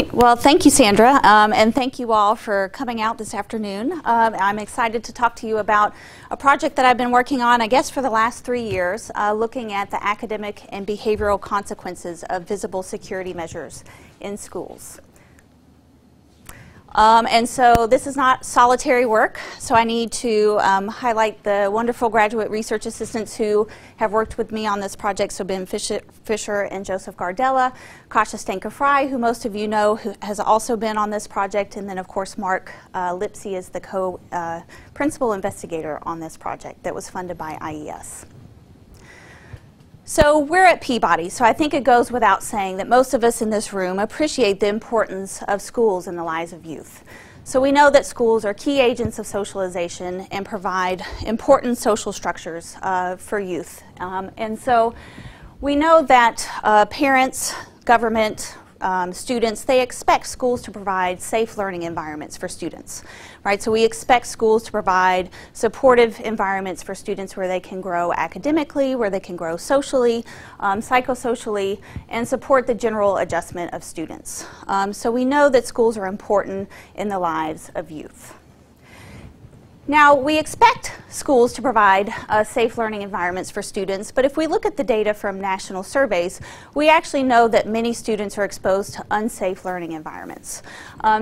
right, well, thank you, Sandra, and thank you all for coming out this afternoon. I'm excited to talk to you about a project that I've been working on, I guess, for the last 3 years, looking at the academic and behavioral consequences of visible security measures in schools. And so this is not solitary work, so I need to highlight the wonderful graduate research assistants who have worked with me on this project. So Ben Fisher and Joseph Gardella, Kasha Stanker-Fry, who most of you know, who has also been on this project, and then of course Mark Lipsey is the co-principal investigator on this project that was funded by IES. So we're at Peabody, so I think it goes without saying that most of us in this room appreciate the importance of schools in the lives of youth. So we know that schools are key agents of socialization and provide important social structures for youth. And so we know that parents, government, students, they expect schools to provide safe learning environments for students, right? So we expect schools to provide supportive environments for students where they can grow academically, where they can grow socially, psychosocially, and support the general adjustment of students. So we know that schools are important in the lives of youth. Now, we expect schools to provide safe learning environments for students, but if we look at the data from national surveys, we actually know that many students are exposed to unsafe learning environments.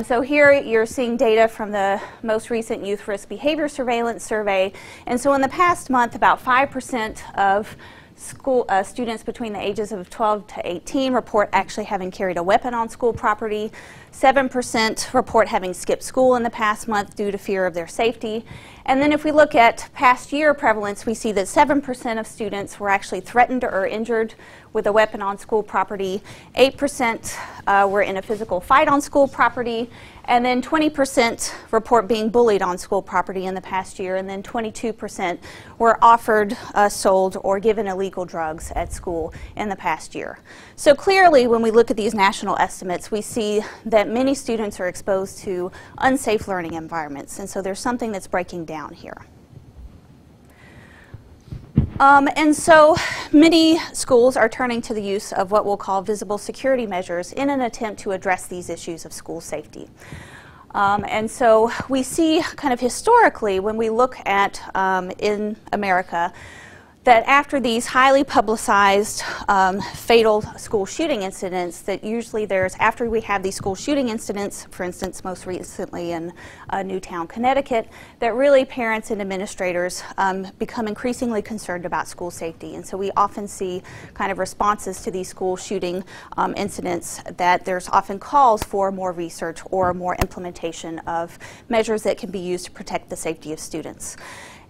So here you're seeing data from the most recent Youth Risk Behavior Surveillance Survey, and so in the past month, about 5% of school students between the ages of 12 to 18 report actually having carried a weapon on school property. 7% report having skipped school in the past month due to fear of their safety. And then if we look at past year prevalence, we see that 7% of students were actually threatened or injured with a weapon on school property. 8% were in a physical fight on school property. And then 20% report being bullied on school property in the past year. And then 22% were offered, sold, or given illegal drugs at school in the past year. So clearly, when we look at these national estimates, we see that many students are exposed to unsafe learning environments. And so there's something that's breaking down here. And so many schools are turning to the use of what we'll call visible security measures in an attempt to address these issues of school safety. And so we see kind of historically when we look at in America that after these highly publicized fatal school shooting incidents, that usually after we have these school shooting incidents, for instance, most recently in Newtown, Connecticut, that really parents and administrators become increasingly concerned about school safety. And so we often see kind of responses to these school shooting incidents that there's often calls for more research or more implementation of measures that can be used to protect the safety of students.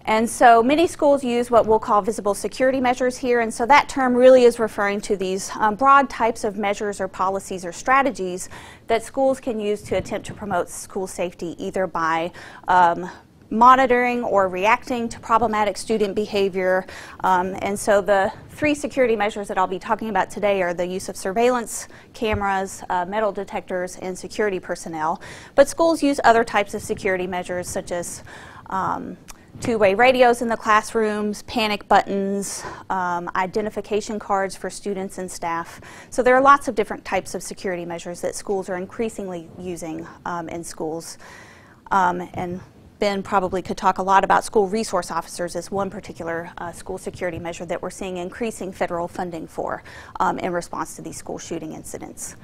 And so many schools use what we'll call visible security measures here, and so that term really is referring to these broad types of measures or policies or strategies that schools can use to attempt to promote school safety, either by monitoring or reacting to problematic student behavior. And so the 3 security measures that I'll be talking about today are the use of surveillance cameras, metal detectors, and security personnel. But schools use other types of security measures such as two-way radios in the classrooms, panic buttons, identification cards for students and staff. So there are lots of different types of security measures that schools are increasingly using in schools. And Ben probably could talk a lot about school resource officers as one particular school security measure that we're seeing increasing federal funding for in response to these school shooting incidents.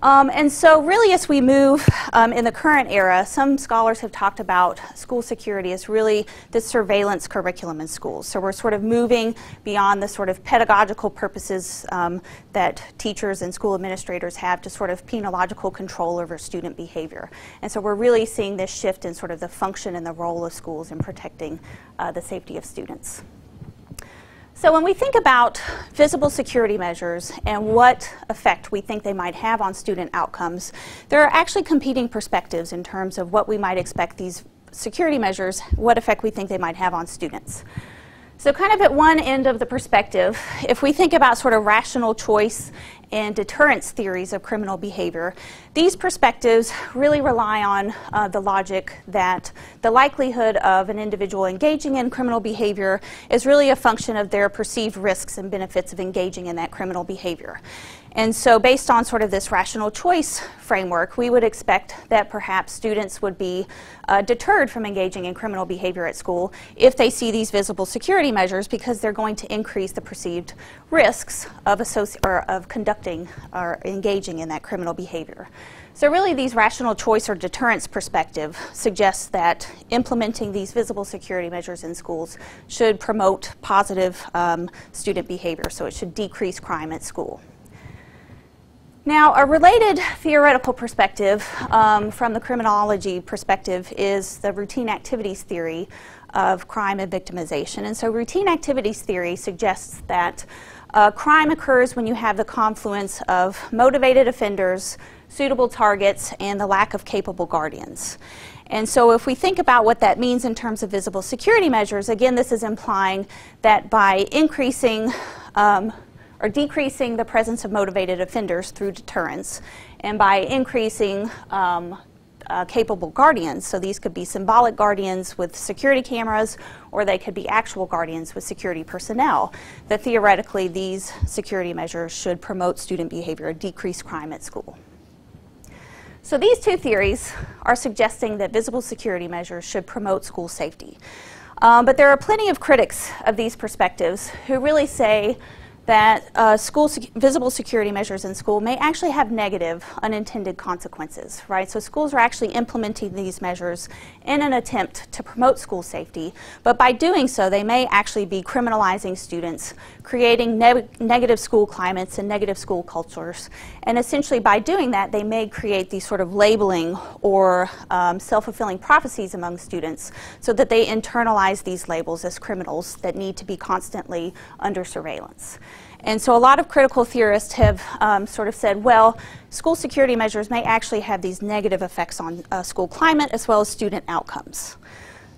And so really as we move in the current era, some scholars have talked about school security as really the surveillance curriculum in schools. So we're sort of moving beyond the sort of pedagogical purposes that teachers and school administrators have to sort of penological control over student behavior. And so we're really seeing this shift in sort of the function and the role of schools in protecting the safety of students. So when we think about visible security measures and what effect we think they might have on student outcomes, there are actually competing perspectives in terms of what we might expect these security measures, what effect we think they might have on students. So kind of at one end of the perspective, if we think about sort of rational choice and deterrence theories of criminal behavior, these perspectives really rely on the logic that the likelihood of an individual engaging in criminal behavior is really a function of their perceived risks and benefits of engaging in that criminal behavior. And so based on sort of this rational choice framework, we would expect that perhaps students would be deterred from engaging in criminal behavior at school if they see these visible security measures, because they're going to increase the perceived risks of conducting or engaging in that criminal behavior. So really these rational choice or deterrence perspective suggests that implementing these visible security measures in schools should promote positive student behavior, so it should decrease crime at school. Now, a related theoretical perspective from the criminology perspective is the routine activities theory of crime and victimization. And so routine activities theory suggests that crime occurs when you have the confluence of motivated offenders, suitable targets, and the lack of capable guardians. And so if we think about what that means in terms of visible security measures, again, this is implying that by increasing or decreasing the presence of motivated offenders through deterrence, and by increasing capable guardians, so these could be symbolic guardians with security cameras, or they could be actual guardians with security personnel, that theoretically these security measures should promote student behavior and decrease crime at school. So these two theories are suggesting that visible security measures should promote school safety. But there are plenty of critics of these perspectives who really say that visible security measures in school may actually have negative unintended consequences, right? So schools are actually implementing these measures in an attempt to promote school safety, but by doing so they may actually be criminalizing students, creating negative school climates and negative school cultures, and essentially by doing that they may create these sort of labeling or self-fulfilling prophecies among students, so that they internalize these labels as criminals that need to be constantly under surveillance. And so a lot of critical theorists have sort of said, well, school security measures may actually have these negative effects on school climate as well as student outcomes.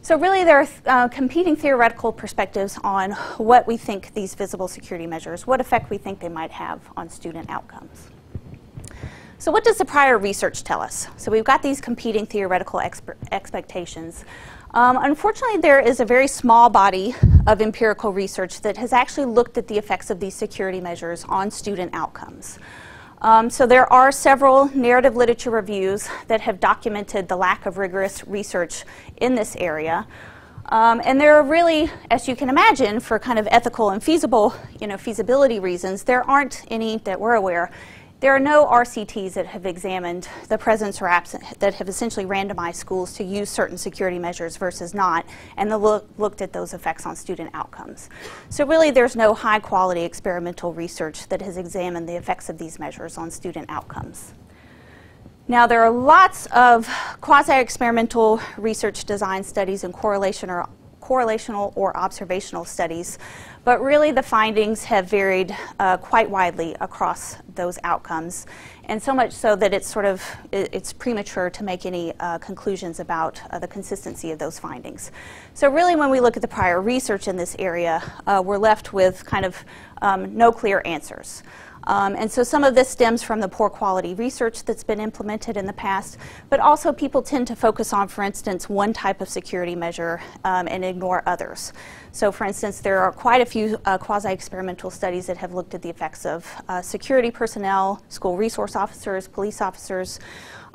So really there are competing theoretical perspectives on what we think these visible security measures, what effect we think they might have on student outcomes. So what does the prior research tell us? So we've got these competing theoretical expectations. Unfortunately, there is a very small body of empirical research that has actually looked at the effects of these security measures on student outcomes. So there are several narrative literature reviews that have documented the lack of rigorous research in this area. And there are really, as you can imagine, for kind of ethical and feasibility reasons, there aren't any that we're aware. There are no RCTs that have examined the presence or absence, that have essentially randomized schools to use certain security measures versus not, and looked at those effects on student outcomes. So really there's no high quality experimental research that has examined the effects of these measures on student outcomes. Now there are lots of quasi-experimental research design studies and correlational or observational studies, but really the findings have varied quite widely across those outcomes, and so much so that it's premature to make any conclusions about the consistency of those findings. So really when we look at the prior research in this area, we're left with kind of no clear answers. And so some of this stems from the poor quality research that's been implemented in the past, but also people tend to focus on, for instance, one type of security measure and ignore others. So for instance, there are quite a few quasi-experimental studies that have looked at the effects of security personnel, school resource officers, police officers,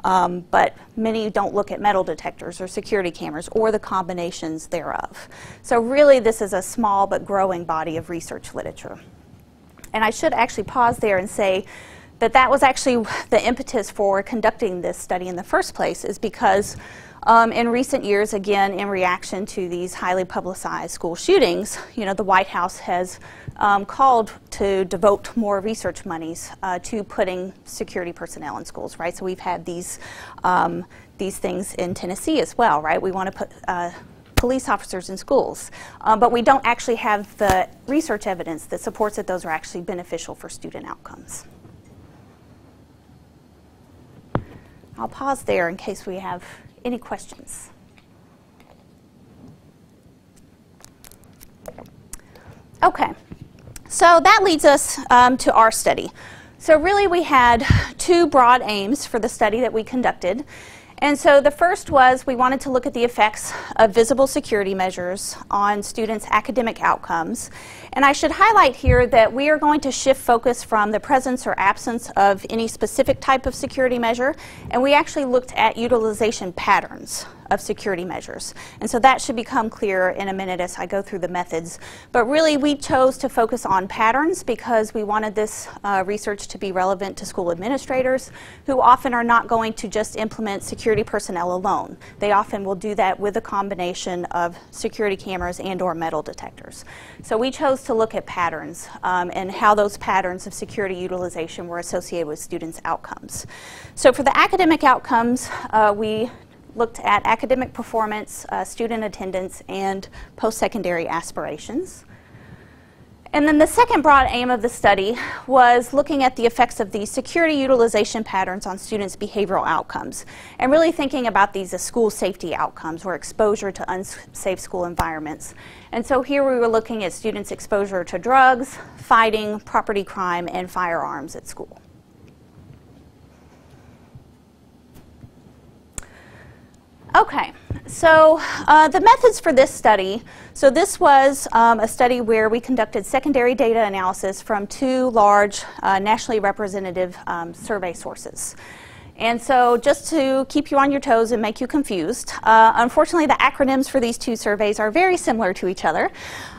but many don't look at metal detectors or security cameras or the combinations thereof. So really this is a small but growing body of research literature. And I should actually pause there and say that that was actually the impetus for conducting this study in the first place, is because in recent years, again, in reaction to these highly publicized school shootings, the White House has called to devote more research monies to putting security personnel in schools, right? So we've had these things in Tennessee as well, right? We want to put police officers in schools, but we don't actually have the research evidence that supports that those are actually beneficial for student outcomes. I'll pause there in case we have any questions. Okay, so that leads us to our study. So really we had two broad aims for the study that we conducted. And so the first was we wanted to look at the effects of visible security measures on students' academic outcomes. And I should highlight here that we are going to shift focus from the presence or absence of any specific type of security measure, and we actually looked at utilization patterns of security measures. And so that should become clear in a minute as I go through the methods. But really we chose to focus on patterns because we wanted this research to be relevant to school administrators who often are not going to just implement security personnel alone. They often will do that with a combination of security cameras and or metal detectors. So we chose to look at patterns and how those patterns of security utilization were associated with students' outcomes. So for the academic outcomes, we looked at academic performance, student attendance, and post-secondary aspirations. And then the second broad aim of the study was looking at the effects of these security utilization patterns on students' behavioral outcomes, and really thinking about these as school safety outcomes or exposure to unsafe school environments. And so here we were looking at students' exposure to drugs, fighting, property crime, and firearms at school. Okay, so the methods for this study. So this was a study where we conducted secondary data analysis from two large nationally representative survey sources. And so just to keep you on your toes and make you confused, unfortunately the acronyms for these two surveys are very similar to each other.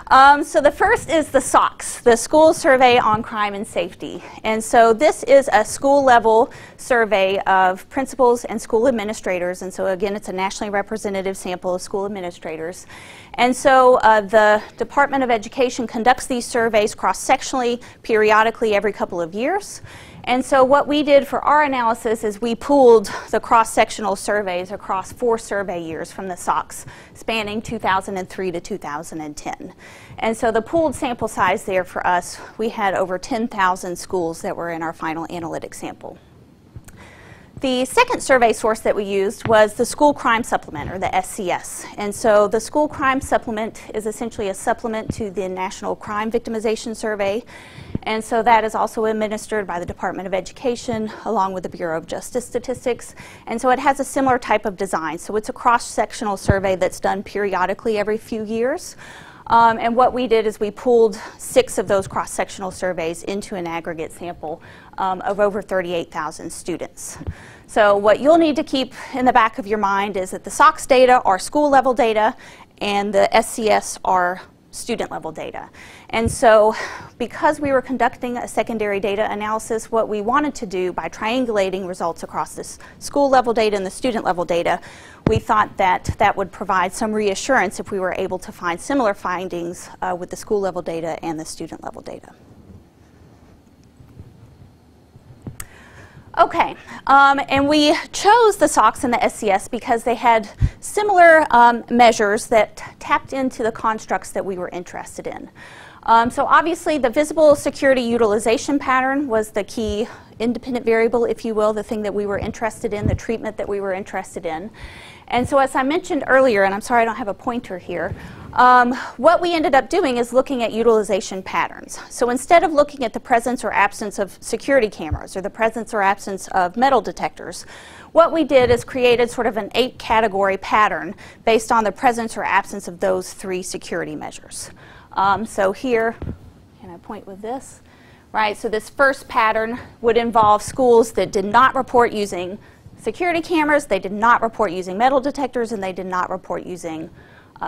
So the first is the SOX, the School Survey on Crime and Safety. And so this is a school level survey of principals and school administrators. And so again, it's a nationally representative sample of school administrators. And so the Department of Education conducts these surveys cross-sectionally, periodically every couple of years. And so what we did for our analysis is we pooled the cross-sectional surveys across 4 survey years from the SOX, spanning 2003 to 2010. And so the pooled sample size there for us, we had over 10,000 schools that were in our final analytic sample. The second survey source that we used was the School Crime Supplement, or the SCS. And so the School Crime Supplement is essentially a supplement to the National Crime Victimization Survey. And so that is also administered by the Department of Education along with the Bureau of Justice Statistics. And so it has a similar type of design. So it's a cross-sectional survey that's done periodically every few years. And what we did is we pooled 6 of those cross-sectional surveys into an aggregate sample of over 38,000 students. So what you'll need to keep in the back of your mind is that the SOX data are school level data and the SCS are student level data. And so because we were conducting a secondary data analysis, what we wanted to do by triangulating results across this school level data and the student level data, we thought that that would provide some reassurance if we were able to find similar findings with the school level data and the student level data. Okay, and we chose the SOX and the SCS because they had similar measures that tapped into the constructs that we were interested in. So obviously the visible security utilization pattern was the key independent variable, if you will, the thing that we were interested in, the treatment that we were interested in. And so as I mentioned earlier, and I'm sorry I don't have a pointer here, what we ended up doing is looking at utilization patterns. So instead of looking at the presence or absence of security cameras or the presence or absence of metal detectors, what we did is created sort of an 8-category pattern based on the presence or absence of those 3 security measures. So here, can I point with this? Right, so this first pattern would involve schools that did not report using security cameras, they did not report using metal detectors, and they did not report using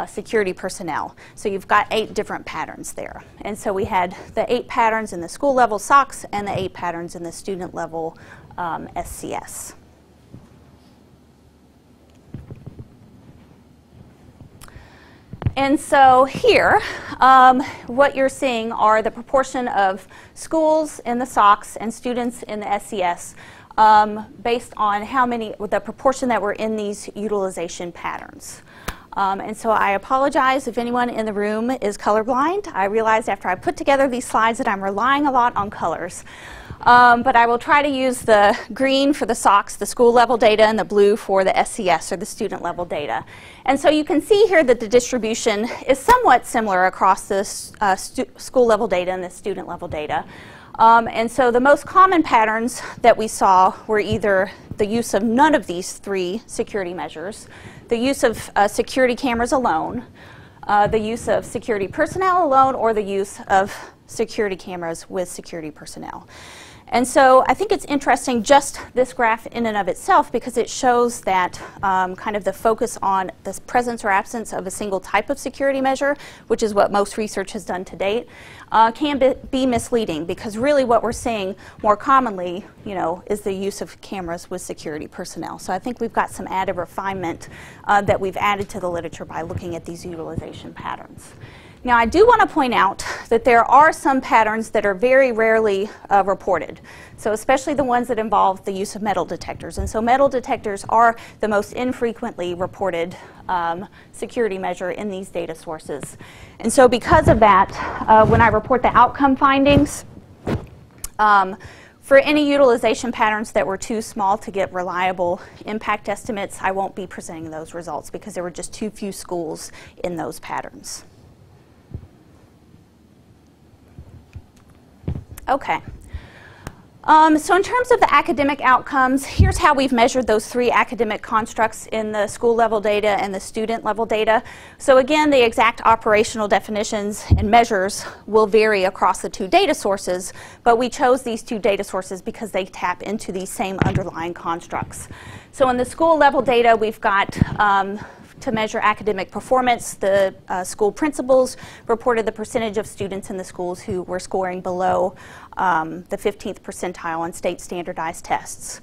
security personnel. So you've got 8 different patterns there. And so we had the 8 patterns in the school level SOX and the 8 patterns in the student level SCS. And so here, what you're seeing are the proportion of schools in the SOX and students in the SCS based on how many, the proportion that were in these utilization patterns. And so I apologize if anyone in the room is colorblind. I realized after I put together these slides that I'm relying a lot on colors. But I will try to use the green for the SOX, the school level data, and the blue for the SCS, or the student level data. And so you can see here that the distribution is somewhat similar across the school level data and the student level data. And so the most common patterns that we saw were either the use of none of these three security measures, the use of security cameras alone, the use of security personnel alone, or the use of security cameras with security personnel. And so I think it's interesting, just this graph in and of itself, because it shows that kind of the focus on the presence or absence of a single type of security measure, which is what most research has done to date, can be misleading, because really what we're seeing more commonly, is the use of cameras with security personnel. So I think we've got some added refinement that we've added to the literature by looking at these utilization patterns. Now, I do want to point out that there are some patterns that are very rarely reported, so especially the ones that involve the use of metal detectors. And so metal detectors are the most infrequently reported security measure in these data sources. And so because of that, when I report the outcome findings, for any utilization patterns that were too small to get reliable impact estimates, I won't be presenting those results because there were just too few schools in those patterns. Okay. So in terms of the academic outcomes, here's how we've measured those three academic constructs in the school level data and the student level data. So again, the exact operational definitions and measures will vary across the two data sources, but we chose these two data sources because they tap into these same underlying constructs. So in the school level data, we've got to measure academic performance, the school principals reported the percentage of students in the schools who were scoring below the 15th percentile on state standardized tests.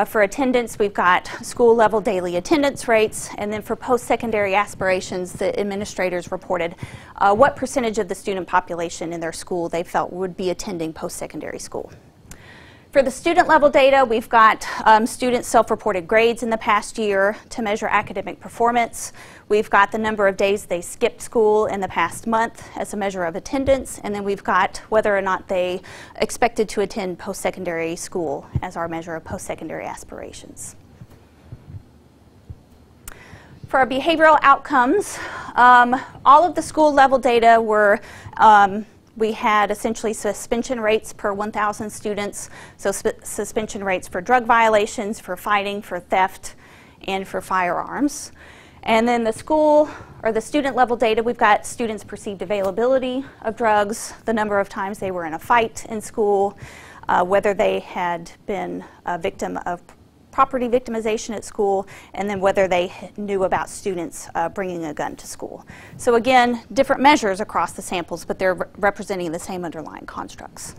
For attendance, we've got school level daily attendance rates, and then for post-secondary aspirations, the administrators reported what percentage of the student population in their school they felt would be attending post-secondary school. For the student level data, we've got students' self-reported grades in the past year to measure academic performance. We've got the number of days they skipped school in the past month as a measure of attendance, and then we've got whether or not they expected to attend post-secondary school as our measure of post-secondary aspirations. For our behavioral outcomes, all of the school level data were we had essentially suspension rates per 1,000 students, so suspension rates for drug violations, for fighting, for theft, and for firearms. And then the school or the student level data, we've got students' perceived availability of drugs, the number of times they were in a fight in school, whether they had been a victim of property victimization at school, and then whether they knew about students bringing a gun to school. So again, different measures across the samples, but they're representing the same underlying constructs.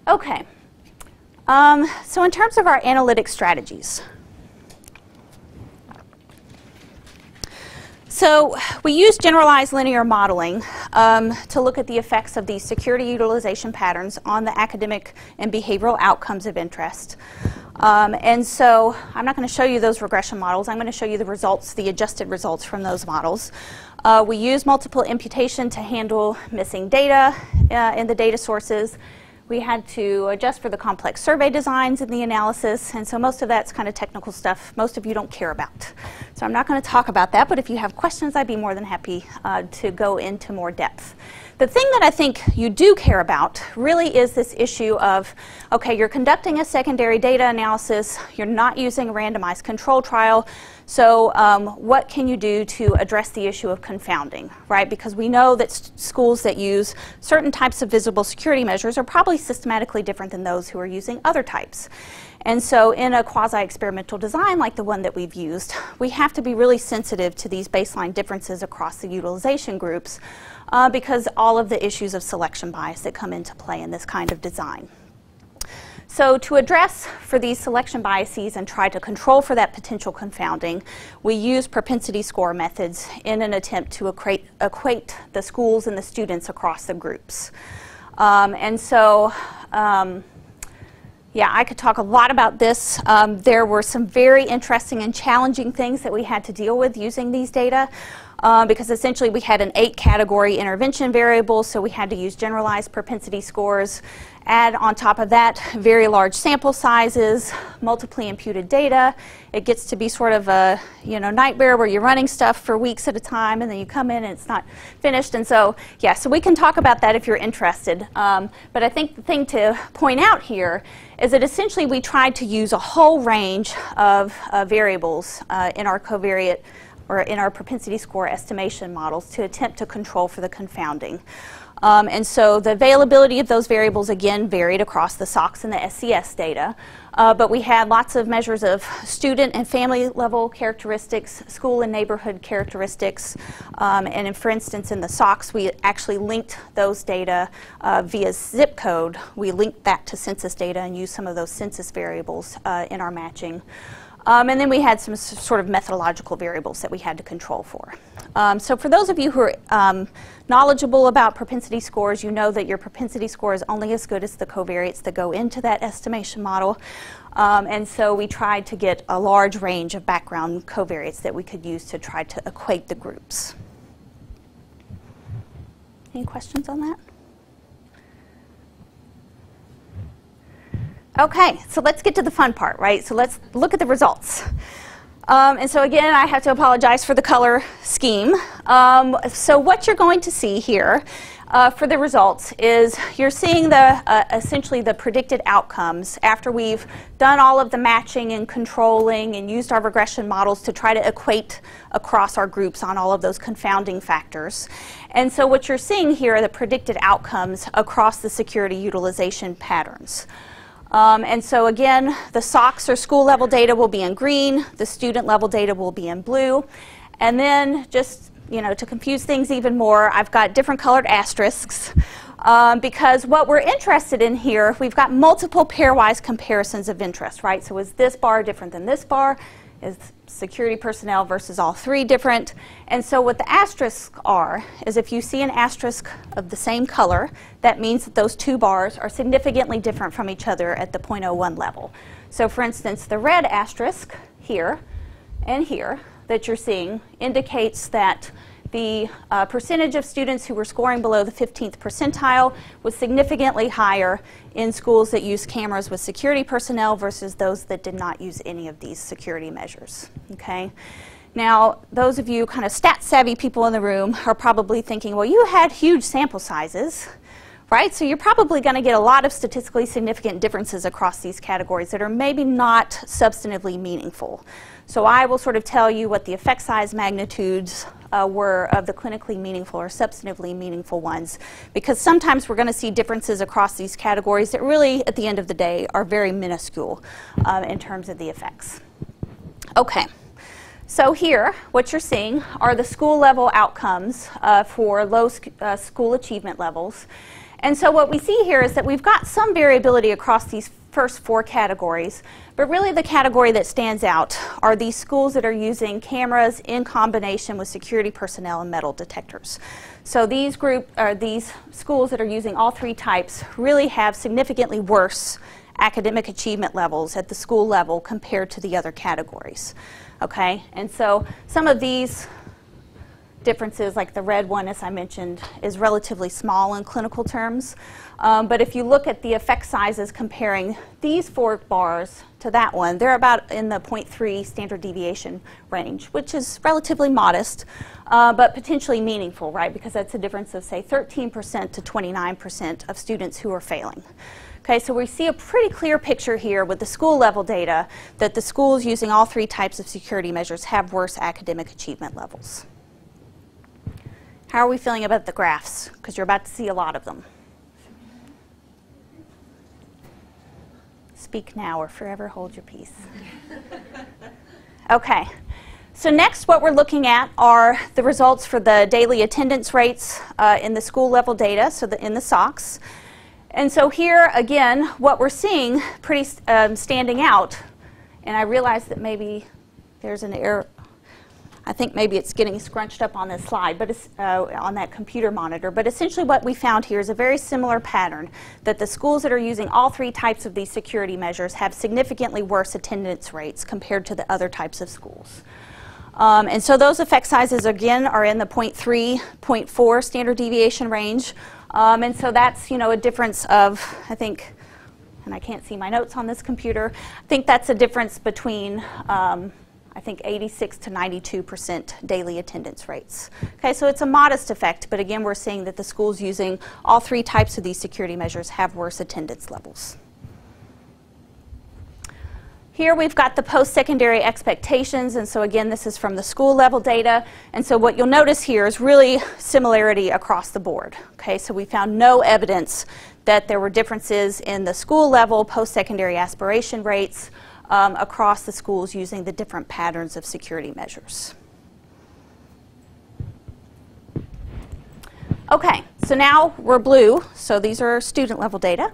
Okay, so in terms of our analytic strategies, so we use generalized linear modeling to look at the effects of these security utilization patterns on the academic and behavioral outcomes of interest. And so I'm not going to show you those regression models. I'm going to show you the results, the adjusted results from those models. We use multiple imputation to handle missing data in the data sources. We had to adjust for the complex survey designs in the analysis, and so most of that's kind of technical stuff most of you don't care about. So I'm not going to talk about that, but if you have questions, I'd be more than happy to go into more depth. The thing that I think you do care about really is this issue of, okay, you're conducting a secondary data analysis, you're not using a randomized control trial, so what can you do to address the issue of confounding, right? Because we know that schools that use certain types of visible security measures are probably systematically different than those who are using other types. And so in a quasi-experimental design like the one that we've used, we have to be really sensitive to these baseline differences across the utilization groups because all of the issues of selection bias that come into play in this kind of design. So to address for these selection biases and try to control for that potential confounding, we use propensity score methods in an attempt to equate the schools and the students across the groups. Yeah, I could talk a lot about this. There were some very interesting and challenging things that we had to deal with using these data. because essentially we had an 8-category intervention variable, so we had to use generalized propensity scores. Add on top of that very large sample sizes, multiply imputed data. It gets to be sort of a nightmare where you're running stuff for weeks at a time and then you come in and it's not finished. And so, yeah, so we can talk about that if you're interested. But I think the thing to point out here is that essentially we tried to use a whole range of variables in our covariate or in our propensity score estimation models to attempt to control for the confounding. And so the availability of those variables, again, varied across the SOX and the SCS data. But we had lots of measures of student and family level characteristics, school and neighborhood characteristics. And for instance, in the SOX, we actually linked those data via zip code. We linked that to census data and used some of those census variables in our matching. And then we had some sort of methodological variables that we had to control for. So for those of you who are knowledgeable about propensity scores, you know that your propensity score is only as good as the covariates that go into that estimation model. And so we tried to get a large range of background covariates that we could use to try to equate the groups. Any questions on that? Okay, so let's get to the fun part, right? So let's look at the results. And so again, I have to apologize for the color scheme. So what you're going to see here for the results is you're seeing essentially the predicted outcomes after we've done all of the matching and controlling and used our regression models to try to equate across our groups on all of those confounding factors. And so what you're seeing here are the predicted outcomes across the security utilization patterns. And so again, the SOX or school level data will be in green, the student level data will be in blue, and then just to confuse things even more, I've got different colored asterisks because what we're interested in here, we've got multiple pairwise comparisons of interest, right? So is this bar different than this bar? Is security personnel versus all three different? And so what the asterisks are is if you see an asterisk of the same color, that means that those two bars are significantly different from each other at the 0.01 level. So for instance, the red asterisk here and here that you're seeing indicates that the percentage of students who were scoring below the 15th percentile was significantly higher in schools that use cameras with security personnel versus those that did not use any of these security measures. Okay? Now, those of you kind of stat-savvy people in the room are probably thinking, well, you had huge sample sizes, right? So you're probably going to get a lot of statistically significant differences across these categories that are maybe not substantively meaningful. So I will sort of tell you what the effect size magnitudes were of the clinically meaningful or substantively meaningful ones, because sometimes we're going to see differences across these categories that really, at the end of the day, are very minuscule in terms of the effects. Okay, so here, what you're seeing are the school level outcomes for low school achievement levels. And so what we see here is that we've got some variability across these first four categories, but really the category that stands out are these schools that are using cameras in combination with security personnel and metal detectors. So these schools that are using all three types really have significantly worse academic achievement levels at the school level compared to the other categories. Okay, and so some of these differences, like the red one, as I mentioned, is relatively small in clinical terms. But if you look at the effect sizes comparing these four bars to that one, they're about in the 0.3 standard deviation range, which is relatively modest, but potentially meaningful, right? Because that's a difference of, say, 13% to 29% of students who are failing. Okay, so we see a pretty clear picture here with the school level data that the schools using all three types of security measures have worse academic achievement levels. How are we feeling about the graphs? Because you're about to see a lot of them. Speak now or forever hold your peace. Okay, so next what we're looking at are the results for the daily attendance rates in the school level data, so in the SOX. And so here, again, what we're seeing pretty standing out, and I realize that maybe there's an error. I think maybe it's getting scrunched up on this slide, but it's on that computer monitor. But essentially what we found here is a very similar pattern, that the schools that are using all three types of these security measures have significantly worse attendance rates compared to the other types of schools. And so those effect sizes, again, are in the 0.3, 0.4 standard deviation range. And so that's, a difference of, I think, and I can't see my notes on this computer, I think that's a difference between, I think, 86 to 92% daily attendance rates. Okay, so it's a modest effect, but again, we're seeing that the schools using all three types of these security measures have worse attendance levels. Here we've got the post-secondary expectations, and so again, this is from the school level data, and so what you'll notice here is really similarity across the board. Okay, so we found no evidence that there were differences in the school level post-secondary aspiration rates across the schools using the different patterns of security measures. Okay, so now we're blue, so these are student level data.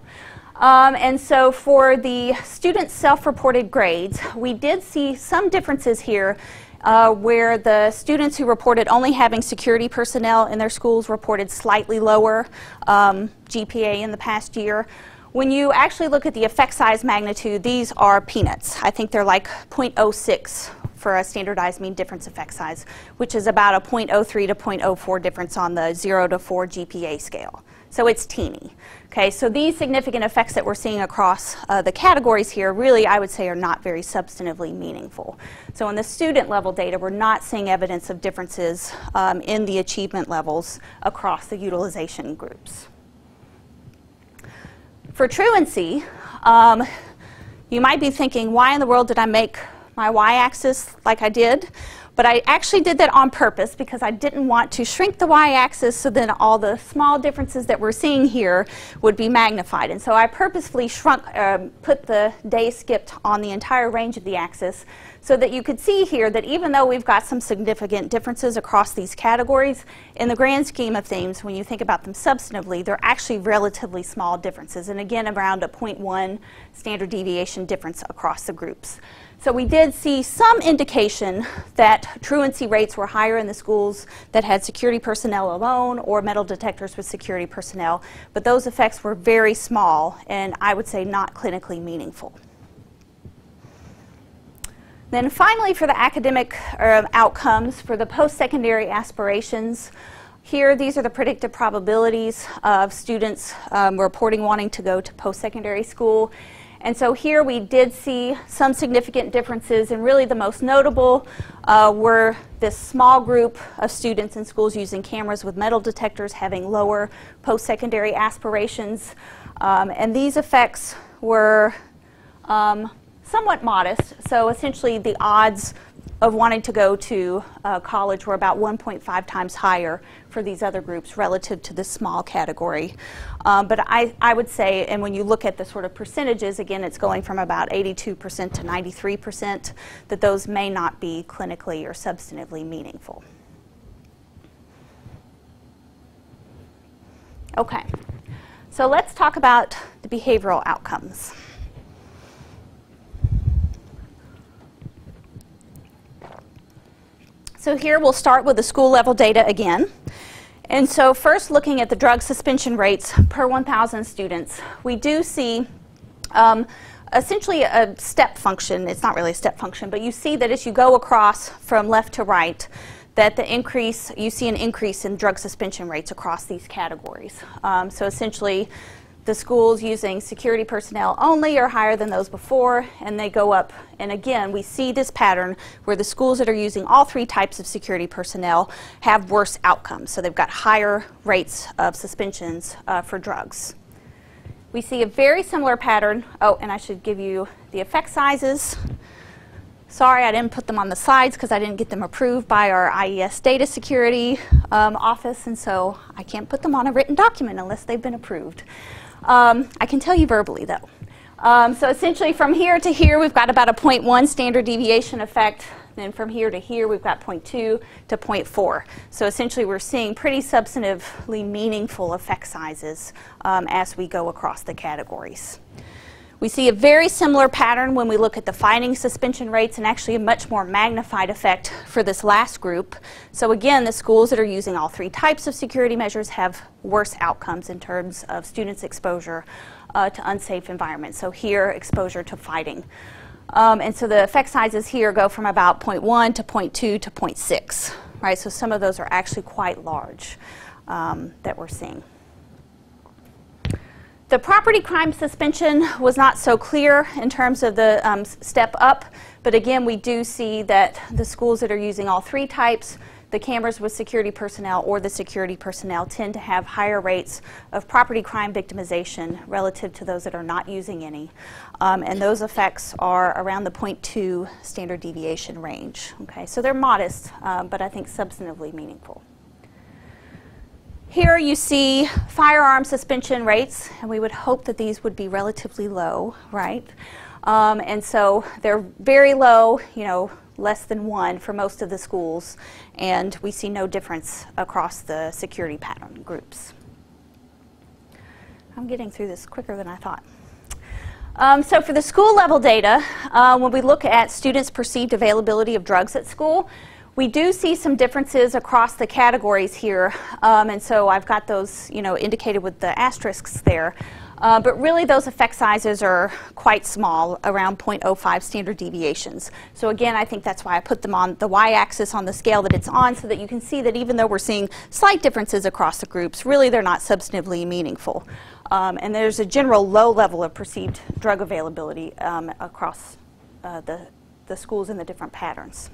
And so for the student self-reported grades, we did see some differences here where the students who reported only having security personnel in their schools reported slightly lower GPA in the past year. When you actually look at the effect size magnitude, these are peanuts. I think they're like 0.06 for a standardized mean difference effect size, which is about a 0.03 to 0.04 difference on the 0 to 4 GPA scale. So it's teeny. Okay, so these significant effects that we're seeing across the categories here really, I would say, are not very substantively meaningful. So in the student level data, we're not seeing evidence of differences in the achievement levels across the utilization groups. For truancy, you might be thinking, why in the world did I make my y-axis like I did? But I actually did that on purpose because I didn't want to shrink the y-axis so then all the small differences that we're seeing here would be magnified. And so I purposefully put the day skipped on the entire range of the axis so that you could see here that even though we've got some significant differences across these categories, in the grand scheme of things, when you think about them substantively, they're actually relatively small differences. And again, around a 0.1 standard deviation difference across the groups. So we did see some indication that truancy rates were higher in the schools that had security personnel alone or metal detectors with security personnel, but those effects were very small and I would say not clinically meaningful. Then finally, for the academic outcomes for the post-secondary aspirations, here these are the predicted probabilities of students reporting wanting to go to post-secondary school. And so here we did see some significant differences, and really the most notable were this small group of students in schools using cameras with metal detectors having lower post-secondary aspirations. And these effects were somewhat modest. So essentially the odds of wanting to go to college were about 1.5 times higher for these other groups relative to this small category. But I would say, and when you look at the sort of percentages, again, it's going from about 82% to 93%, that those may not be clinically or substantively meaningful. Okay, so let's talk about the behavioral outcomes. So here we'll start with the school level data again. And so first looking at the drug suspension rates per 1,000 students, we do see essentially a step function. It's not really a step function, but you see that as you go across from left to right, that you see an increase in drug suspension rates across these categories. So essentially the schools using security personnel only are higher than those before, and they go up. And again, we see this pattern where the schools that are using all three types of security personnel have worse outcomes. So they've got higher rates of suspensions for drugs. We see a very similar pattern. Oh, and I should give you the effect sizes. Sorry, I didn't put them on the slides because I didn't get them approved by our IES data security office, and so I can't put them on a written document unless they've been approved. I can tell you verbally, though. So essentially from here to here, we've got about a 0.1 standard deviation effect. Then from here to here, we've got 0.2 to 0.4. So essentially, we're seeing pretty substantively meaningful effect sizes as we go across the categories. We see a very similar pattern when we look at the fighting suspension rates, and actually a much more magnified effect for this last group. So again, the schools that are using all three types of security measures have worse outcomes in terms of students' exposure to unsafe environments. So here, exposure to fighting. And so the effect sizes here go from about 0.1 to 0.2 to 0.6, right? So some of those are actually quite large that we're seeing. The property crime suspension was not so clear in terms of the step up, but again, we do see that the schools that are using all three types, the cameras with security personnel or the security personnel, tend to have higher rates of property crime victimization relative to those that are not using any. And those effects are around the 0.2 standard deviation range. Okay, so they're modest, but I think substantively meaningful. Here you see firearm suspension rates, and we would hope that these would be relatively low, right? And so they're very low, you know, less than 1 for most of the schools, and we see no difference across the security pattern groups. I'm getting through this quicker than I thought. So for the school level data, when we look at students' perceived availability of drugs at school, we do see some differences across the categories here, and so I've got those, you know, indicated with the asterisks there. But really those effect sizes are quite small, around 0.05 standard deviations. So again, I think that's why I put them on the y-axis on the scale that it's on, so that you can see that even though we're seeing slight differences across the groups, really they're not substantively meaningful. And there's a general low level of perceived drug availability across the schools in the different patterns.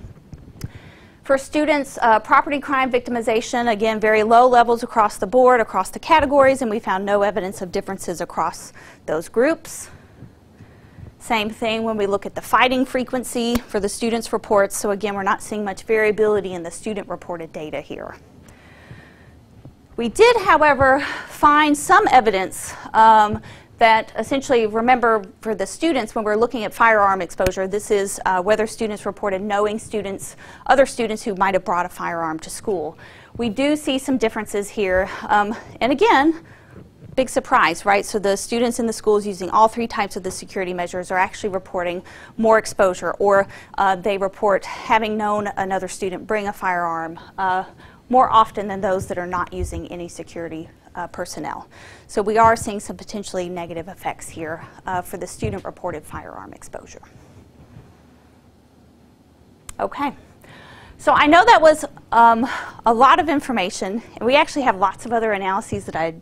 For students, property crime victimization, again, very low levels across the board, across the categories, and we found no evidence of differences across those groups. Same thing when we look at the fighting frequency for the students' reports. So again, we're not seeing much variability in the student-reported data here. We did, however, find some evidence that essentially, remember, for the students, when we're looking at firearm exposure, this is whether students reported knowing students, other students who might have brought a firearm to school. We do see some differences here, and again, big surprise, right? So the students in the schools using all three types of the security measures are actually reporting more exposure, or they report having known another student bring a firearm more often than those that are not using any security personnel. So we are seeing some potentially negative effects here for the student-reported firearm exposure. Okay, so I know that was a lot of information, and we actually have lots of other analyses that I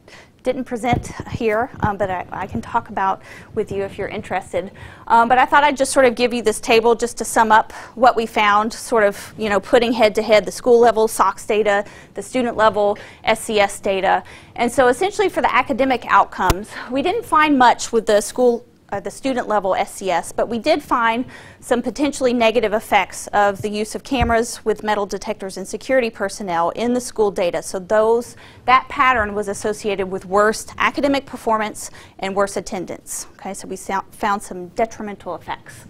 didn't present here, but I can talk about with you if you're interested. But I thought I'd just sort of give you this table just to sum up what we found, sort of, you know, putting head to head the school level SOX data, the student level SCS data. And so essentially for the academic outcomes, we didn't find much with the student level SCS, but we did find some potentially negative effects of the use of cameras with metal detectors and security personnel in the school data. So that pattern was associated with worse academic performance and worse attendance. Okay, so we found some detrimental effects.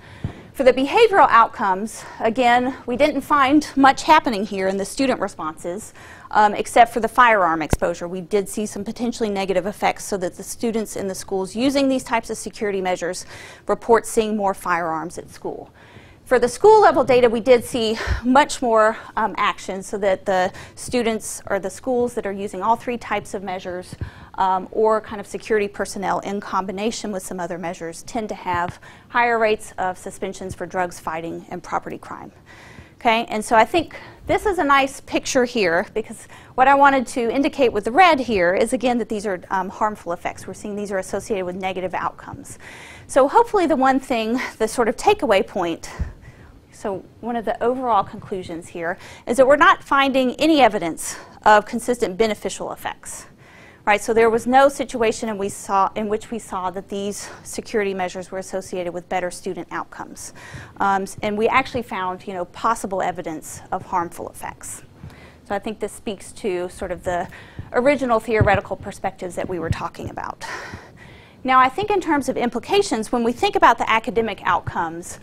For the behavioral outcomes, again, we didn't find much happening here in the student responses, except for the firearm exposure. We did see some potentially negative effects, so that the students in the schools using these types of security measures report seeing more firearms at school. For the school level data, we did see much more action, so that the students or the schools that are using all three types of measures or kind of security personnel in combination with some other measures tend to have higher rates of suspensions for drugs, fighting, and property crime. Okay, and so I think this is a nice picture here, because what I wanted to indicate with the red here is, again, that these are harmful effects. We're seeing these are associated with negative outcomes. So hopefully the one thing, the sort of takeaway point, so one of the overall conclusions here, is that we're not finding any evidence of consistent beneficial effects. Right, so there was no situation in which we saw that these security measures were associated with better student outcomes. And we actually found, you know, possible evidence of harmful effects. So I think this speaks to sort of the original theoretical perspectives that we were talking about. Now, I think in terms of implications, when we think about the academic outcomes,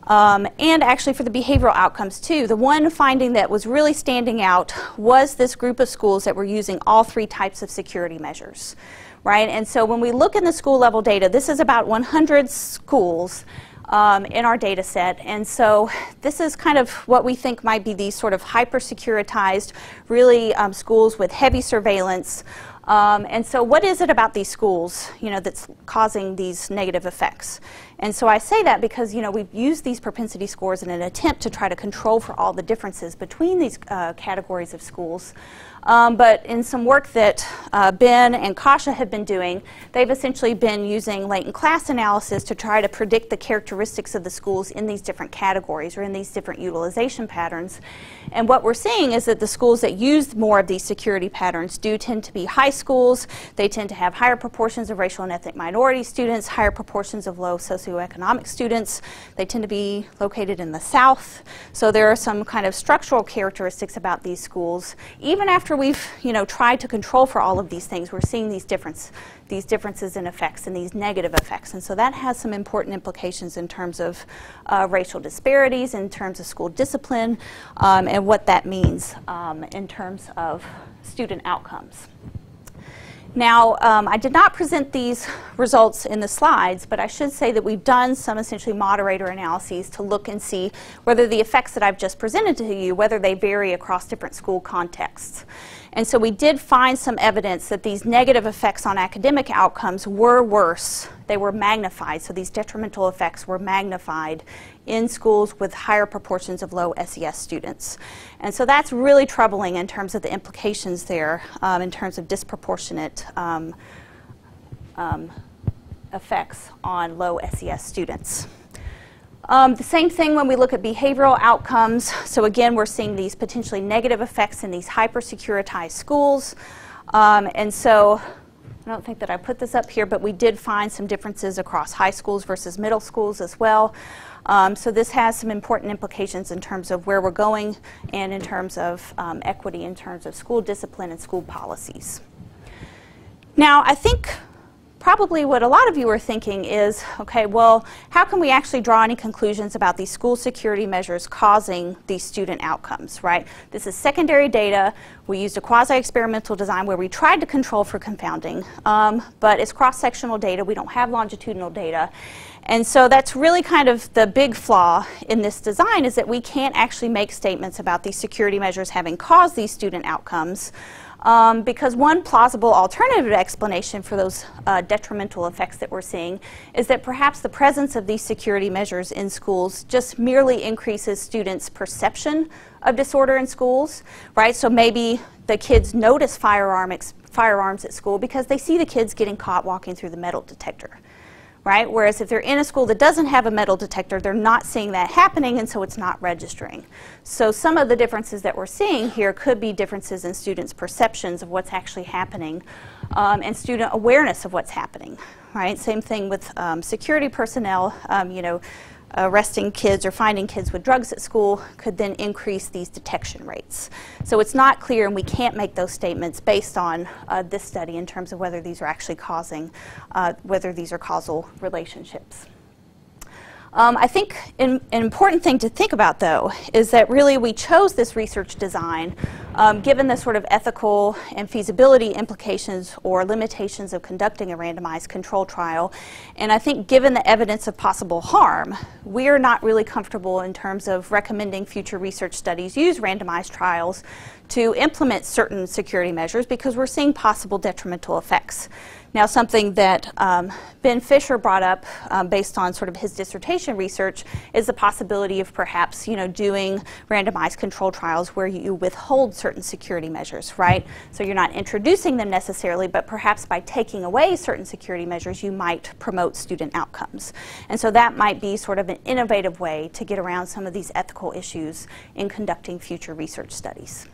and actually for the behavioral outcomes too, the one finding that was really standing out was this group of schools that were using all three types of security measures, right? And so when we look in the school level data, this is about 100 schools in our data set, and so this is kind of what we think might be these sort of hyper-securitized, really schools with heavy surveillance. And so what is it about these schools, you know, that's causing these negative effects? And so I say that because, you know, we've used these propensity scores in an attempt to try to control for all the differences between these categories of schools. But in some work that Ben and Kasha have been doing, they've essentially been using latent class analysis to try to predict the characteristics of the schools in these different categories or in these different utilization patterns. And what we're seeing is that the schools that use more of these security patterns do tend to be high schools. They tend to have higher proportions of racial and ethnic minority students, higher proportions of low socioeconomic students. They tend to be located in the South. So there are some kind of structural characteristics about these schools. Even after we've, you know, tried to control for all of these things, we're seeing these differences in effects and these negative effects. And so that has some important implications in terms of racial disparities, in terms of school discipline, and what that means in terms of student outcomes. Now, I did not present these results in the slides, but I should say that we've done some essentially moderator analyses to look and see whether the effects that I've just presented to you, whether they vary across different school contexts. And so we did find some evidence that these negative effects on academic outcomes were worse. They were magnified, so these detrimental effects were magnified in schools with higher proportions of low SES students. And so that's really troubling in terms of the implications there, in terms of disproportionate effects on low SES students. The same thing when we look at behavioral outcomes. So again, we're seeing these potentially negative effects in these hyper-securitized schools. And so I don't think that I put this up here, but we did find some differences across high schools versus middle schools as well. So this has some important implications in terms of where we're going and in terms of equity, in terms of school discipline and school policies. Now, I think probably what a lot of you are thinking is, okay, well, how can we actually draw any conclusions about these school security measures causing these student outcomes, right? This is secondary data. We used a quasi-experimental design where we tried to control for confounding, but it's cross-sectional data. We don't have longitudinal data. And so that's really kind of the big flaw in this design, is that we can't actually make statements about these security measures having caused these student outcomes. Because one plausible alternative explanation for those detrimental effects that we're seeing is that perhaps the presence of these security measures in schools just merely increases students' perception of disorder in schools, right? So maybe the kids notice firearms at school because they see the kids getting caught walking through the metal detector, right? Whereas if they're in a school that doesn't have a metal detector, they're not seeing that happening, and so it's not registering. So some of the differences that we're seeing here could be differences in students' perceptions of what's actually happening, and student awareness of what's happening, right? Same thing with security personnel, you know, arresting kids or finding kids with drugs at school could then increase these detection rates. So it's not clear, and we can't make those statements based on this study in terms of whether these are actually causing, whether these are causal relationships. I think an important thing to think about, though, is that really we chose this research design given the sort of ethical and feasibility implications or limitations of conducting a randomized control trial. And I think given the evidence of possible harm, we are not really comfortable in terms of recommending future research studies use randomized trials to implement certain security measures because we're seeing possible detrimental effects. Now, something that Ben Fisher brought up based on sort of his dissertation research is the possibility of perhaps, you know, doing randomized control trials where you withhold certain security measures, right? So you're not introducing them necessarily, but perhaps by taking away certain security measures, you might promote student outcomes. And so that might be sort of an innovative way to get around some of these ethical issues in conducting future research studies.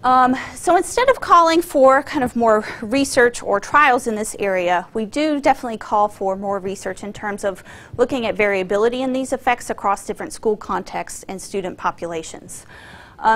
So instead of calling for kind of more research or trials in this area, we do definitely call for more research in terms of looking at variability in these effects across different school contexts and student populations.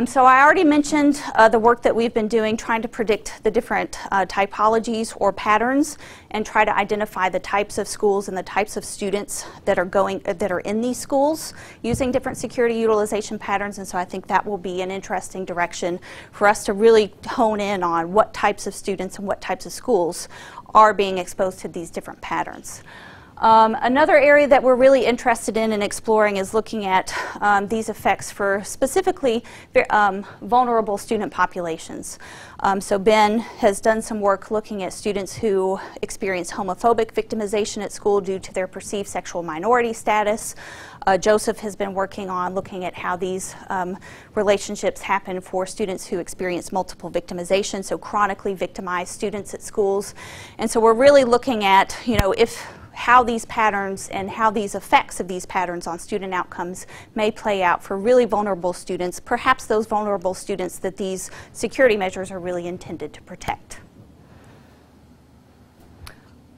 So I already mentioned the work that we've been doing trying to predict the different typologies or patterns and try to identify the types of schools and the types of students that are in these schools using different security utilization patterns. And so I think that will be an interesting direction for us to really hone in on what types of students and what types of schools are being exposed to these different patterns. Another area that we're really interested in and exploring is looking at these effects for specifically vulnerable student populations. So Ben has done some work looking at students who experience homophobic victimization at school due to their perceived sexual minority status. Joseph has been working on looking at how these relationships happen for students who experience multiple victimization, so chronically victimized students at schools. And so we're really looking at, you know, how these patterns and how these effects of these patterns on student outcomes may play out for really vulnerable students, perhaps those vulnerable students that these security measures are really intended to protect.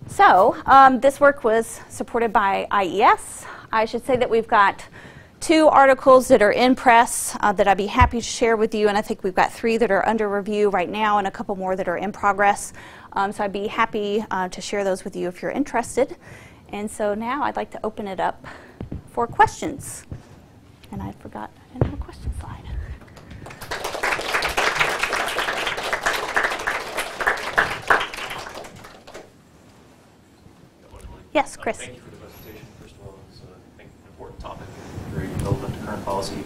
So this work was supported by IES. I should say that we've got 2 articles that are in press that I'd be happy to share with you, and I think we've got 3 that are under review right now and a couple more that are in progress. So I'd be happy to share those with you if you're interested. And so now I'd like to open it up for questions. And I forgot, I didn't have a question slide. Yes, Chris. Thank you for the presentation, first of all. It's I think, an important topic, very relevant to current policy.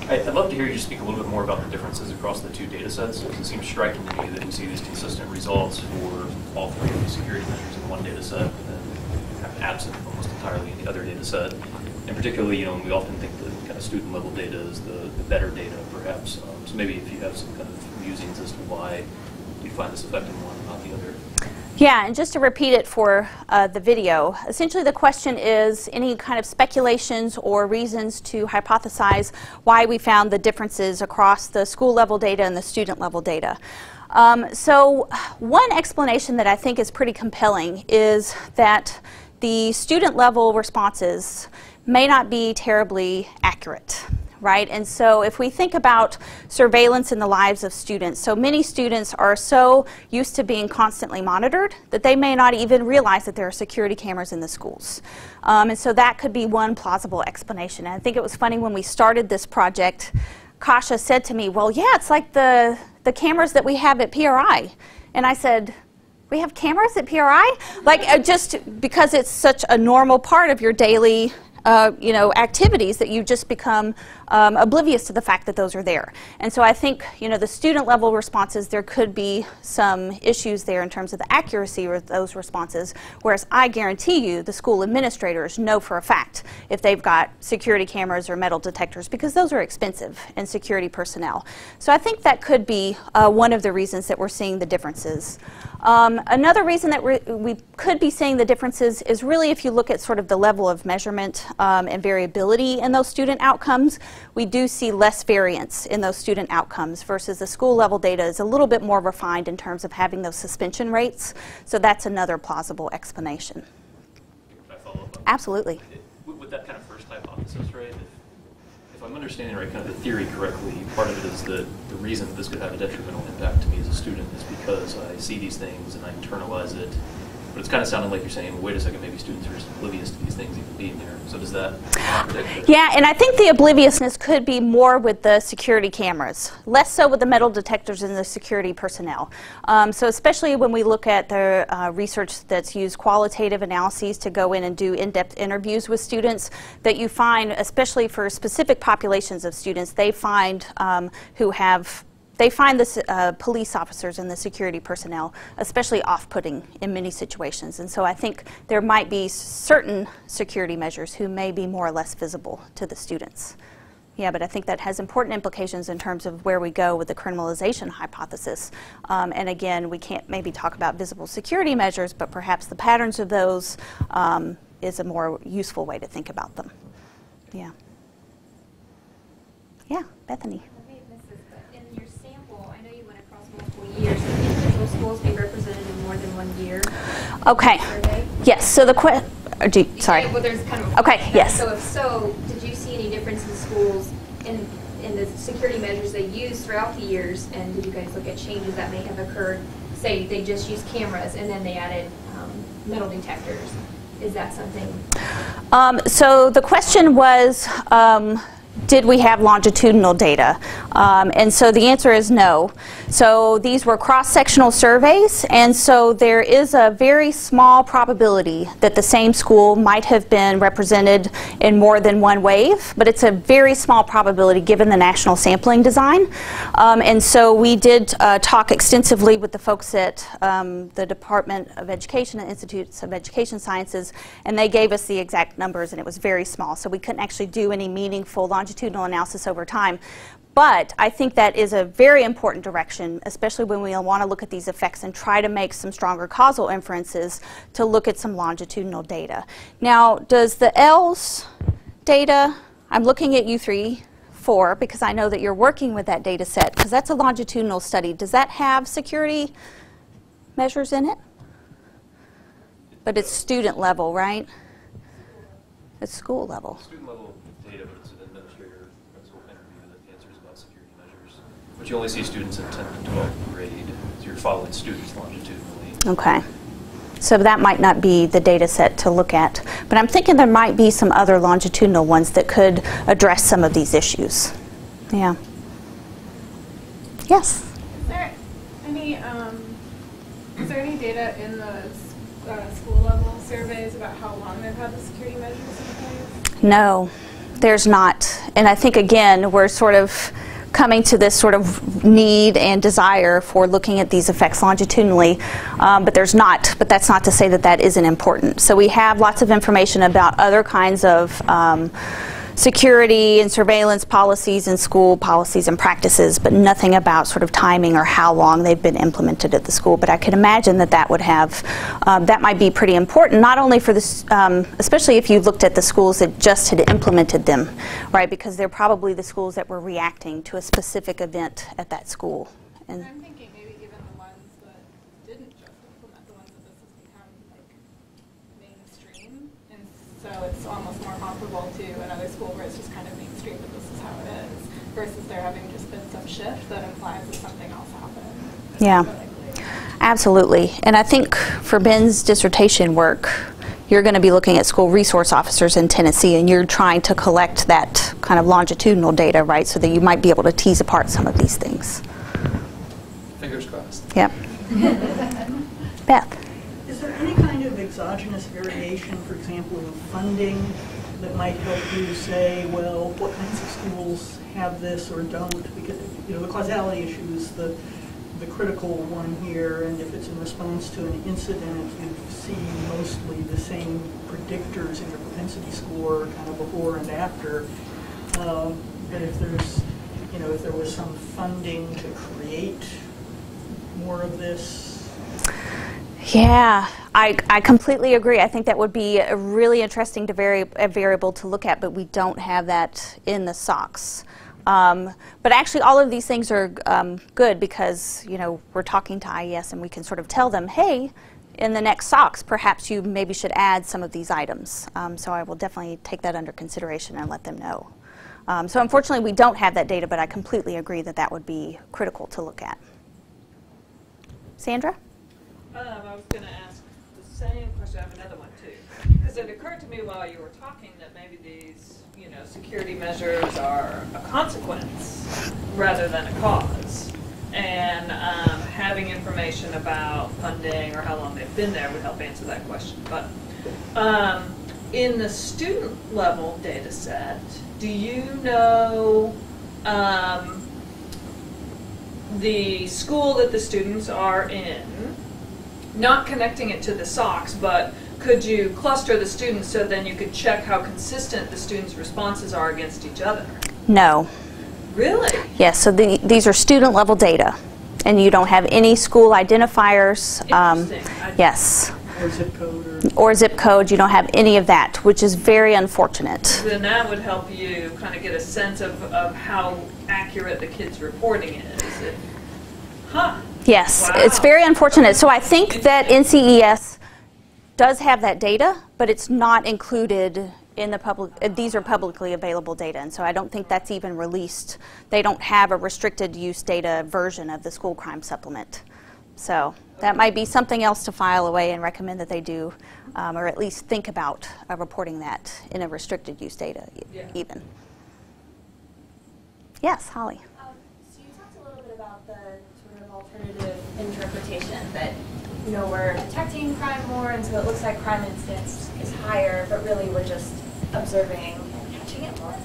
I'd love to hear you speak a little bit more about the differences across the 2 data sets, because it seems striking to me that we see these consistent results for all 3 of these security measures in one data set, and then kind of absent almost entirely in the other data set. And particularly, you know, we often think that kind of student level data is the better data, perhaps. So maybe if you have some kind of musings as to why you find this effect in one and not the other. Yeah, and just to repeat it for the video, essentially the question is any kind of speculations or reasons to hypothesize why we found the differences across the school level data and the student level data. So one explanation that I think is pretty compelling is that the student level responses may not be terribly accurate. Right? And so if we think about surveillance in the lives of students, so many students are so used to being constantly monitored that they may not even realize that there are security cameras in the schools. And so that could be one plausible explanation. And I think it was funny when we started this project, Kasha said to me, well, yeah, it's like the cameras that we have at PRI. And I said, we have cameras at PRI? Like just because it's such a normal part of your daily you know, activities that you just become oblivious to the fact that those are there. And so I think, you know, the student level responses, there could be some issues there in terms of the accuracy of those responses, whereas I guarantee you the school administrators know for a fact if they've got security cameras or metal detectors, because those are expensive in security personnel. So I think that could be one of the reasons that we're seeing the differences. Another reason that we could be seeing the differences is really if you look at sort of the level of measurement and variability in those student outcomes, we do see less variance in those student outcomes versus the school level data is a little bit more refined in terms of having those suspension rates. So that's another plausible explanation. Can I follow up on Absolutely. With that kind of first hypothesis, right? If I'm understanding right, kind of the theory correctly, part of it is that the reason that this could have a detrimental impact to me as a student is because I see these things and I internalize it. But it's kind of sounding like you're saying, well, wait a second, maybe students are just oblivious to these things even being there. So does that contradict? Yeah, and I think the obliviousness could be more with the security cameras, less so with the metal detectors and the security personnel. So especially when we look at the research that's used qualitative analyses to go in and do in-depth interviews with students, that you find, especially for specific populations of students, they find the police officers and the security personnel especially off-putting in many situations. And so I think there might be certain security measures who may be more or less visible to the students. Yeah, but I think that has important implications in terms of where we go with the criminalization hypothesis. And again, we can't maybe talk about visible security measures, but perhaps the patterns of those is a more useful way to think about them. Yeah. Yeah, Bethany. Years, can individual schools be represented in more than 1 year? Okay. Yes. So the sorry. Well, there's kind of okay. Yes. So if so, did you see any difference in schools in the security measures they used throughout the years? And did you guys look at changes that may have occurred? Say they just used cameras and then they added metal detectors. Is that something? So the question was, did we have longitudinal data? And so the answer is no. So these were cross-sectional surveys, and so there is a very small probability that the same school might have been represented in more than one wave, but it's a very small probability given the national sampling design. And so we did talk extensively with the folks at the Department of Education and Institutes of Education Sciences, and they gave us the exact numbers, and it was very small. So we couldn't actually do any meaningful longitudinal analysis over time. But I think that is a very important direction, especially when we want to look at these effects and try to make some stronger causal inferences, to look at some longitudinal data. Now, does the ELS data, I'm looking at you 3, 4, because I know that you're working with that data set, because that's a longitudinal study. Does that have security measures in it? But it's student level, right? It's school level. Student level data, but it's an administrator principal interview that answers about security measures. But you only see students in 10th and 12th grade, so you're following students longitudinally. Okay. So that might not be the data set to look at. But I'm thinking there might be some other longitudinal ones that could address some of these issues. Yeah. Yes? Is there any data in the school level surveys about how long they've had the security measures in place? No, there's not. And I think, again, we're sort of coming to this sort of need and desire for looking at these effects longitudinally, but there's not. But that's not to say that that isn't important. So we have lots of information about other kinds of security and surveillance policies and school policies and practices, but nothing about sort of timing or how long they've been implemented at the school. But I can imagine that that would have, that might be pretty important, not only for this, especially if you looked at the schools that just had implemented them, right? Because they're probably the schools that were reacting to a specific event at that school. And I'm thinking maybe even the ones that didn't just implement, the ones that this has become like mainstream, and so it's almost more comparable to another school where it's just kind of mainstream that this is how it is, versus there having just been some shift that implies that something else happened. yeah, absolutely. And I think for Ben's dissertation work, you're going to be looking at school resource officers in Tennessee, and you're trying to collect that kind of longitudinal data, right, so that you might be able to tease apart some of these things. Fingers crossed. Yep. Beth. Is there any kind of exogenous variation, for example, in funding that might help you say, well, what kinds of schools have this or don't? Because, you know, the causality issue is the critical one here, and if it's in response to an incident, you see mostly the same predictors in your propensity score kind of before and after. But if there's, you know, if there was some funding to create more of this. Yeah, I completely agree. I think that would be a really interesting variable to look at, but we don't have that in the SOX. But actually, all of these things are good because, you know, we're talking to IES and we can sort of tell them, hey, in the next SOX, perhaps you maybe should add some of these items. So I will definitely take that under consideration and let them know. So unfortunately, we don't have that data, but I completely agree that that would be critical to look at. Sandra? I was going to ask the same question. I have another one, too. Because it occurred to me while you were talking that maybe these, you know, security measures are a consequence rather than a cause. And having information about funding or how long they've been there would help answer that question. But in the student level data set, do you know the school that the students are in, not connecting it to the SOX, but could you cluster the students so then you could check how consistent the students' responses are against each other? No. Really? Yes, so these are student level data, and you don't have any school identifiers. Interesting. Yes. Or zip code. Or zip code. You don't have any of that, which is very unfortunate. Then that would help you kind of get a sense of how accurate the kids' reporting is. Huh. Yes, Wow. it's very unfortunate. So I think that NCES does have that data, but it's not included in the public. These are publicly available data, and so I don't think that's even released. They don't have a restricted use data version of the school crime supplement. So that might be something else to file away and recommend that they do, or at least think about reporting that in a restricted use data even. Yes, Holly. So you talked a little bit about the sort of alternative interpretation that, you know, we're detecting crime more, and so it looks like crime incidence is higher, but really we're just observing and catching it more.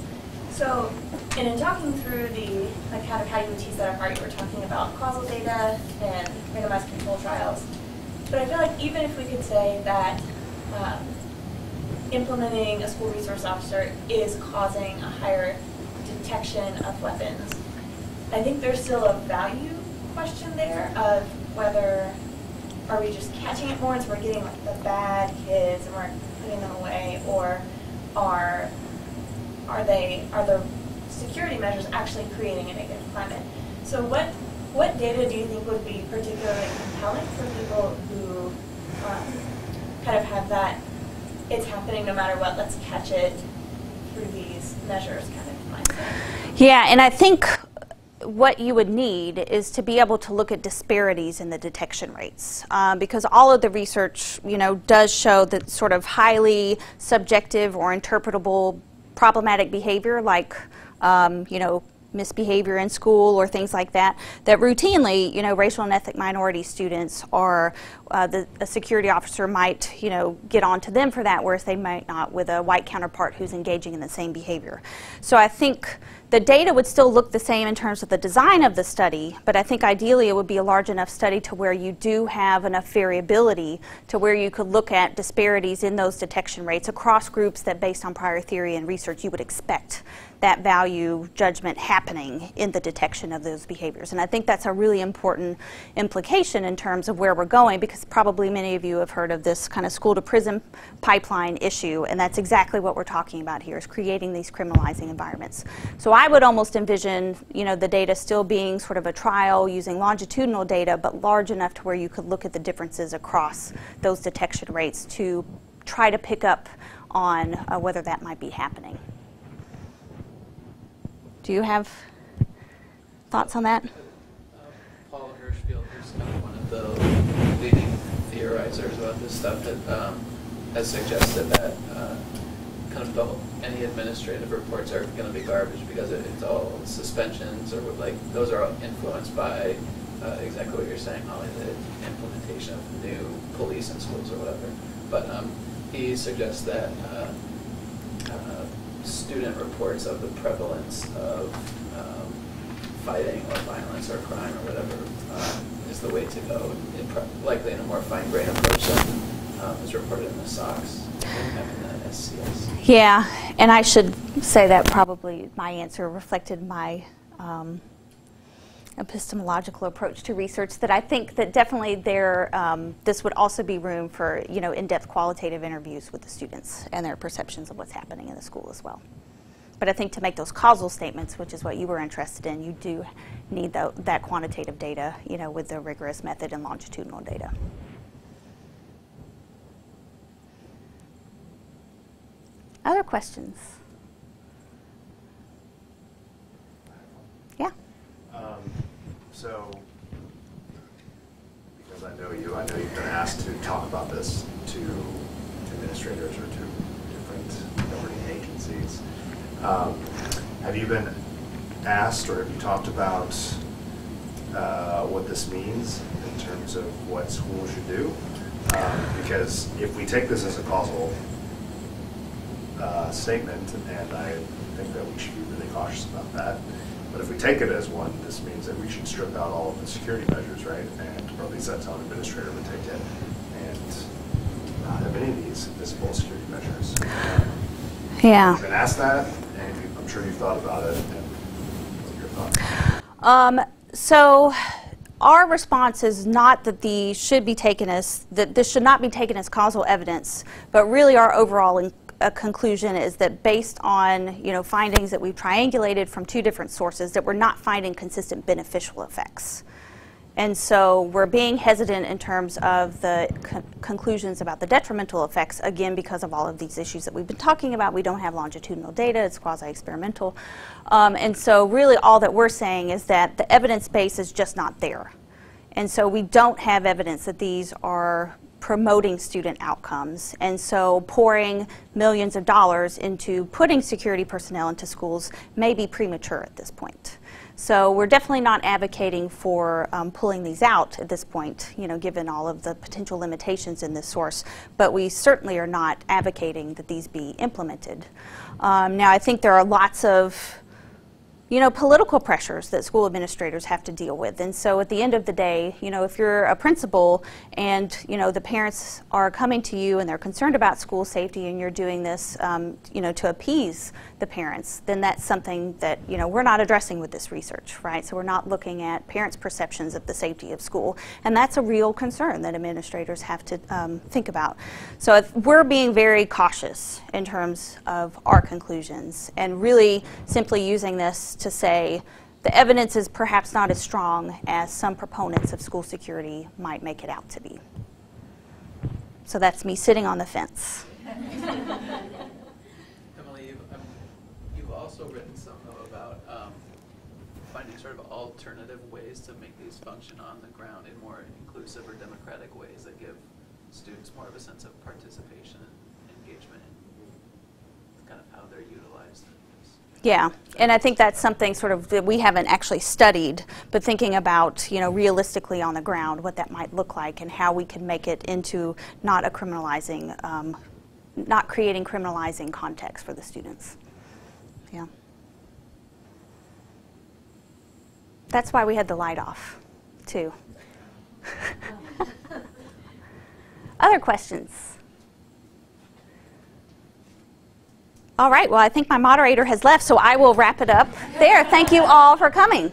So, and in talking through the, like, kind of how you would tease that apart, you were talking about causal data and randomized control trials. But I feel like even if we could say that implementing a school resource officer is causing a higher detection of weapons, I think there's still a value question there of whether are we just catching it more and so we're getting like the bad kids and we're putting them away, or are the security measures actually creating a negative climate? So what data do you think would be particularly compelling for people who kind of have that it's happening no matter what, let's catch it through these measures kind of mindset? Yeah, and I think what you would need is to be able to look at disparities in the detection rates, because all of the research, you know, does show that sort of highly subjective or interpretable problematic behavior, like you know, misbehavior in school or things like that, that routinely, you know, racial and ethnic minority students are, a security officer might, you know, get on to them for that, whereas they might not with a white counterpart who's engaging in the same behavior. So I think the data would still look the same in terms of the design of the study, but I think ideally it would be a large enough study to where you do have enough variability to where you could look at disparities in those detection rates across groups that, based on prior theory and research, you would expect that value judgment happening in the detection of those behaviors. And I think that's a really important implication in terms of where we're going, because probably many of you have heard of this kind of school to prison pipeline issue, and that's exactly what we're talking about here, is creating these criminalizing environments. So I would almost envision, you know, the data still being sort of a trial using longitudinal data, but large enough to where you could look at the differences across those detection rates to try to pick up on whether that might be happening. Do you have thoughts on that? Paul Hirschfield, who's kind of one of the leading theorizers about this stuff, that has suggested that kind of any administrative reports are going to be garbage because it's all suspensions, or like those are all influenced by exactly what you're saying, Holly, the implementation of new police in schools or whatever. But he suggests that student reports of the prevalence of fighting or violence or crime or whatever is the way to go, likely in a more fine-grained approach than is reported in the SOX and the SCS. Yeah, and I should say that probably my answer reflected my epistemological approach to research, that I think that definitely this would also be room for, you know, in-depth qualitative interviews with the students and their perceptions of what's happening in the school as well. But I think to make those causal statements, which is what you were interested in, you do need that quantitative data, you know, with the rigorous method and longitudinal data. Other questions? Yeah. So, because I know you've been asked to talk about this to administrators or to different governing agencies. Have you been asked, or have you talked about what this means in terms of what schools should do? Because if we take this as a causal statement, and I think that we should be really cautious about that, but if we take it as one, this means that we should strip out all of the security measures, right? And, or at least that's how an administrator would take it, and not have any of these visible security measures. Yeah. You've been asked that, and I'm sure you've thought about it. And what are your thoughts? So our response is not that these should be taken as, that this should not be taken as causal evidence, but really our overall conclusion is that based on, you know, findings that we've triangulated from two different sources, that we're not finding consistent beneficial effects. And so we're being hesitant in terms of the conclusions about the detrimental effects, again, because of all of these issues that we've been talking about. We don't have longitudinal data, it's quasi-experimental. And so really all that we're saying is that the evidence base is just not there. And so we don't have evidence that these are promoting student outcomes. And so pouring millions of dollars into putting security personnel into schools may be premature at this point. So we're definitely not advocating for pulling these out at this point, you know, given all of the potential limitations in this source, but we certainly are not advocating that these be implemented. Now, I think there are lots of, you know, political pressures that school administrators have to deal with. And so at the end of the day, you know, if you're a principal and, you know, the parents are coming to you and they're concerned about school safety and you're doing this, you know, to appease the parents, then that's something that, you know, we're not addressing with this research, right? So we're not looking at parents' perceptions of the safety of school. And that's a real concern that administrators have to think about. So if we're being very cautious in terms of our conclusions and really simply using this to say the evidence is perhaps not as strong as some proponents of school security might make it out to be. So that's me sitting on the fence. Emily, you've also written some about finding sort of alternative ways to make these function on the ground in more inclusive or democratic ways that give students more of a sense of participation and engagement in kind of how they're utilized. Yeah, and I think that's something sort of that we haven't actually studied, but thinking about, you know, realistically on the ground what that might look like and how we can make it into not a criminalizing, not creating criminalizing context for the students. Yeah. That's why we had the light off, too. Other questions? All right, well, I think my moderator has left, so I will wrap it up there. Thank you all for coming.